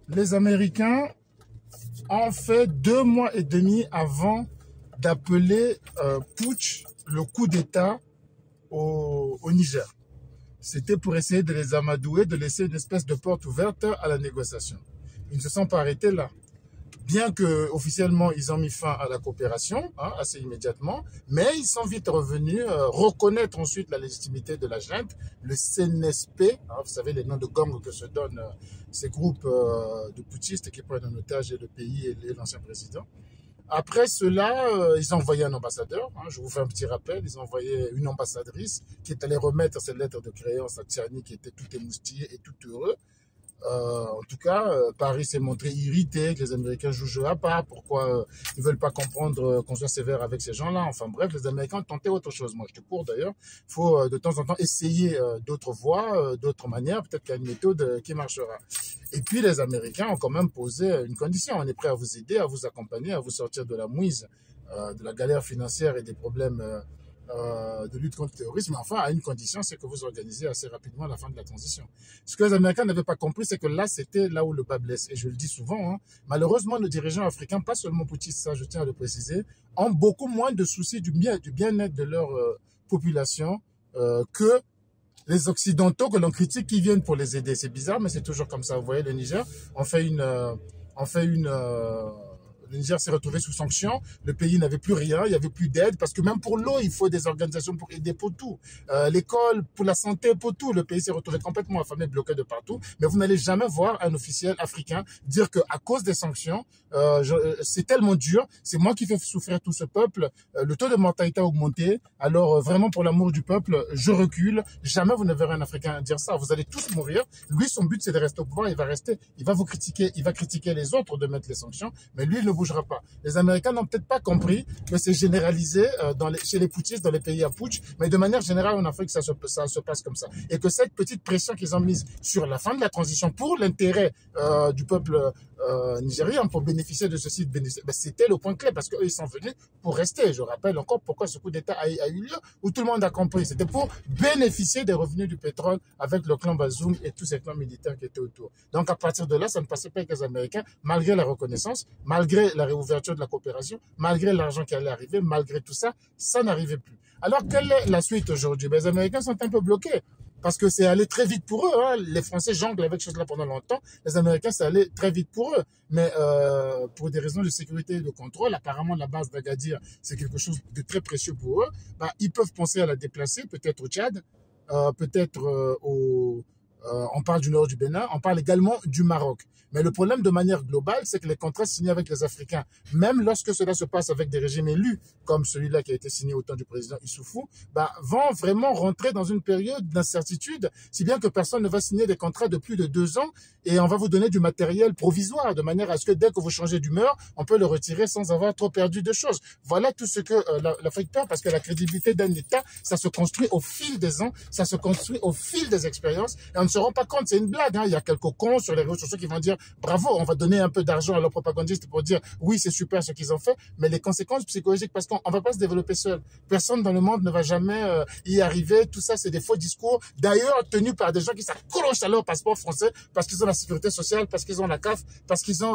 Les Américains ont fait 2 mois et demi avant d'appeler putsch le coup d'État au Niger. C'était pour essayer de les amadouer, de laisser une espèce de porte ouverte à la négociation. Ils ne se sont pas arrêtés là. Bien que officiellement ils ont mis fin à la coopération assez immédiatement, mais ils sont vite revenus reconnaître ensuite la légitimité de la junte, le CNSP, vous savez les noms de gangs que se donnent ces groupes de putschistes qui prennent en otage le pays et l'ancien président. Après cela, ils ont envoyé un ambassadeur, je vous fais un petit rappel, ils ont envoyé une ambassadrice qui est allée remettre ses lettres de créance à Tchani qui était tout émoustillé et tout heureux. En tout cas, Paris s'est montré irrité, que les Américains jouent jeu à part, pourquoi ils veulent pas comprendre qu'on soit sévère avec ces gens-là. Enfin bref, les Américains ont tenté autre chose. Moi, je te cours d'ailleurs. Il faut de temps en temps essayer d'autres voies, d'autres manières. Peut-être qu'il y a une méthode qui marchera. Et puis les Américains ont quand même posé une condition. On est prêt à vous aider, à vous accompagner, à vous sortir de la mouise, de la galère financière et des problèmes de lutte contre le terrorisme, mais enfin, à une condition, c'est que vous organisez assez rapidement la fin de la transition. Ce que les Américains n'avaient pas compris, c'est que là, c'était là où le bas blesse. Et je le dis souvent, malheureusement, nos dirigeants africains, pas seulement poutistes, ça, je tiens à le préciser, ont beaucoup moins de soucis du bien-être de leur population que les Occidentaux que l'on critique qui viennent pour les aider. C'est bizarre, mais c'est toujours comme ça. Vous voyez, le Niger, le Niger s'est retrouvé sous sanction. Le pays n'avait plus rien, il n'y avait plus d'aide, parce que même pour l'eau, il faut des organisations pour aider pour tout. L'école, pour la santé, pour tout. Le pays s'est retrouvé complètement affamé, bloqué de partout. Mais vous n'allez jamais voir un officiel africain dire qu'à cause des sanctions, c'est tellement dur, c'est moi qui fais souffrir tout ce peuple, le taux de mortalité a augmenté, alors vraiment pour l'amour du peuple, je recule. Jamais vous ne verrez un Africain dire ça. Vous allez tous mourir. Lui, son but, c'est de rester au pouvoir. Il va vous critiquer, il va critiquer les autres de mettre les sanctions, mais lui, il ne bougera pas. Les Américains n'ont peut-être pas compris que c'est généralisé chez les putschistes dans les pays à putsch, mais de manière générale en Afrique, ça se passe comme ça. Et que cette petite pression qu'ils ont mise sur la fin de la transition pour l'intérêt du peuple nigérien, pour bénéficier de ceci, c'était le point clé, parce qu'eux, ils sont venus pour rester. Je rappelle encore pourquoi ce coup d'État a eu lieu, où tout le monde a compris. C'était pour bénéficier des revenus du pétrole avec le clan Bazoum et tous ces clans militaires qui étaient autour. Donc à partir de là, ça ne passait pas avec les Américains, malgré la reconnaissance, malgré la réouverture de la coopération, malgré l'argent qui allait arriver, malgré tout ça, ça n'arrivait plus. Alors quelle est la suite aujourd'hui? Les Américains sont un peu bloqués. Parce que c'est allé très vite pour eux. Les Français jonglent avec chose là pendant longtemps. Les Américains, c'est allé très vite pour eux. Mais pour des raisons de sécurité et de contrôle, apparemment, la base d'Agadir, c'est quelque chose de très précieux pour eux. Ils peuvent penser à la déplacer, peut-être au Tchad, peut-être on parle du nord du Bénin, on parle également du Maroc. Mais le problème de manière globale, c'est que les contrats signés avec les Africains, même lorsque cela se passe avec des régimes élus, comme celui-là qui a été signé au temps du président Issoufou, vont vraiment rentrer dans une période d'incertitude, si bien que personne ne va signer des contrats de plus de 2 ans et on va vous donner du matériel provisoire, de manière à ce que dès que vous changez d'humeur, on peut le retirer sans avoir trop perdu de choses. Voilà tout ce que l'Afrique perd, parce que la crédibilité d'un État, ça se construit au fil des ans, ça se construit au fil des expériences, et on ne se rend pas compte, c'est une blague. Il y a quelques cons sur les réseaux sociaux qui vont dire bravo, on va donner un peu d'argent à leurs propagandistes pour dire oui, c'est super ce qu'ils ont fait, mais les conséquences psychologiques, parce qu'on ne va pas se développer seul. Personne dans le monde ne va jamais y arriver. Tout ça, c'est des faux discours, d'ailleurs tenus par des gens qui s'accrochent à leur passeport français parce qu'ils ont la sécurité sociale, parce qu'ils ont la CAF, parce qu'ils ont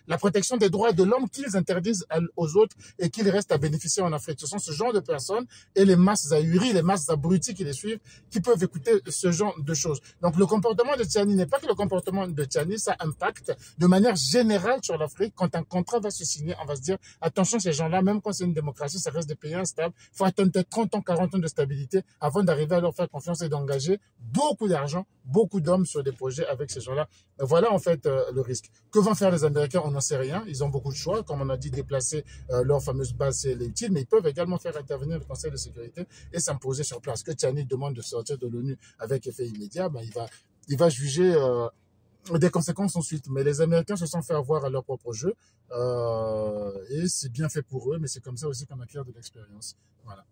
la protection des droits de l'homme qu'ils interdisent aux autres et qu'ils restent à bénéficier en Afrique. Ce sont ce genre de personnes et les masses ahuries, les masses abrutis qui les suivent, qui peuvent écouter ce genre de choses. Donc le comportement de Tchani n'est pas que le comportement de Tchani, ça impacte de manière générale sur l'Afrique. Quand un contrat va se signer, on va se dire attention, ces gens-là, même quand c'est une démocratie, ça reste des pays instables. Il faut attendre peut-être 30 ans, 40 ans de stabilité avant d'arriver à leur faire confiance et d'engager beaucoup d'argent, beaucoup d'hommes sur des projets avec ces gens-là. Voilà en fait le risque. Que vont faire les Américains? On n'en sait rien. Ils ont beaucoup de choix. Comme on a dit, déplacer leur fameuse base, c'est utile, mais ils peuvent également faire intervenir le Conseil de sécurité et s'imposer sur place. Que Tchani demande de sortir de l'ONU avec effet immédiat, il va juger des conséquences ensuite. Mais les Américains se sont fait avoir à leur propre jeu et c'est bien fait pour eux, mais c'est comme ça aussi qu'on acquiert de l'expérience. Voilà.